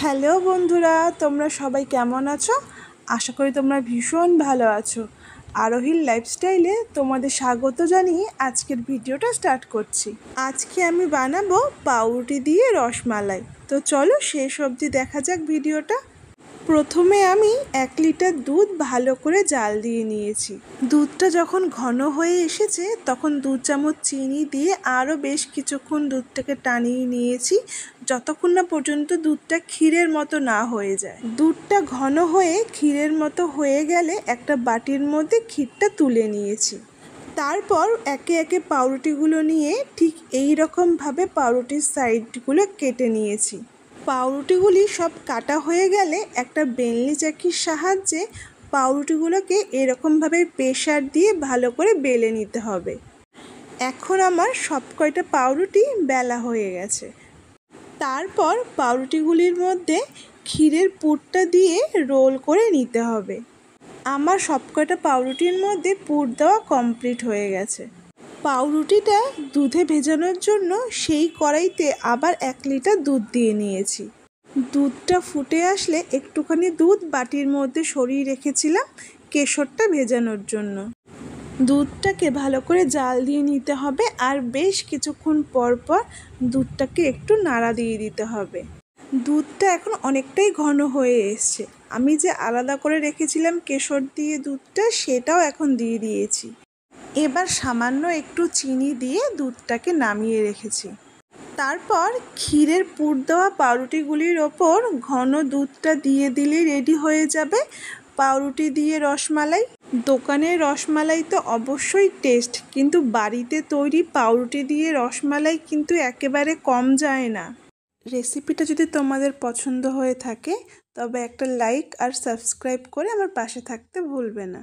Hello বন্ধুরা, তোমরা সবাই কেমন আছো? আশা করি তোমরা ভীষণ ভালো আছো। আরোহীর লাইফস্টাইলে তোমাদের স্বাগত জানিয়ে আজকের ভিডিওটা স্টার্ট করছি। আজকে আমি বানাবো পাউরুটি দিয়ে রসমালাই। তো চলো শেষ অবধি দেখা যাক ভিডিওটা। প্রথমে আমি 1 লিটার দুধ ভালো করে জাল দিয়ে নিয়েছি। দুধটা যখন ঘন হয়ে এসেছে তখন 2 চামচ চিনি দিয়ে আরও বেশ কিছুক্ষণ দুধটাকে টানিয়ে নিয়েছি, যতক্ষণ না পর্যন্ত দুধটা ক্ষীরের মতো না হয়ে যায়। দুধটা ঘন হয়ে ক্ষীরের মতো হয়ে গেলে একটা বাটির মধ্যে ক্ষীরটা তুলে নিয়েছি। তারপর একে একে পাউরুটিগুলো নিয়ে ঠিক এই রকমভাবে পাউরুটির সাইডগুলো কেটে নিয়েছি। পাউরুটিগুলি সব কাটা হয়ে গেলে একটা বেলনি চাকির সাহায্যে পাউরুটিগুলোকে এরকমভাবে প্রেসার দিয়ে ভালো করে বেলে নিতে হবে। এখন আমার সব কয়টা পাউরুটি বেলা হয়ে গেছে। তারপর পাউরুটিগুলির মধ্যে ক্ষীরের পুরটা দিয়ে রোল করে নিতে হবে। আমার সব কয়টা পাউরুটির মধ্যে পুর দেওয়া কমপ্লিট হয়ে গেছে। পাউরুটিটা দুধে ভেজানোর জন্য সেই কড়াইতে আবার 1 লিটার দুধ দিয়ে নিয়েছি। দুধটা ফুটে আসলে একটুখানি দুধ বাটির মধ্যে সরিয়ে রেখেছিলাম কেশরটা ভেজানোর জন্য। দুধটাকে ভালো করে জাল দিয়ে নিতে হবে আর বেশ কিছুক্ষণ পর পর দুধটাকে একটু নাড়া দিয়ে দিতে হবে। দুধটা এখন অনেকটাই ঘন হয়ে এসছে। আমি যে আলাদা করে রেখেছিলাম কেশর দিয়ে দুধটা, সেটাও এখন দিয়ে দিয়েছি। এবার সামান্য একটু চিনি দিয়ে দুধটাকে নামিয়ে রেখেছি। তারপর ক্ষীরের পুর দেওয়া পাউরুটিগুলির ওপর ঘন দুধটা দিয়ে দিলে রেডি হয়ে যাবে পাউরুটি দিয়ে রসমালাই। দোকানের রসমালাই তো অবশ্যই টেস্ট, কিন্তু বাড়িতে তৈরি পাউরুটি দিয়ে রসমালাই কিন্তু একেবারে কম যায় না। রেসিপিটা যদি তোমাদের পছন্দ হয়ে থাকে তবে একটা লাইক আর সাবস্ক্রাইব করে আমার পাশে থাকতে ভুলবে না।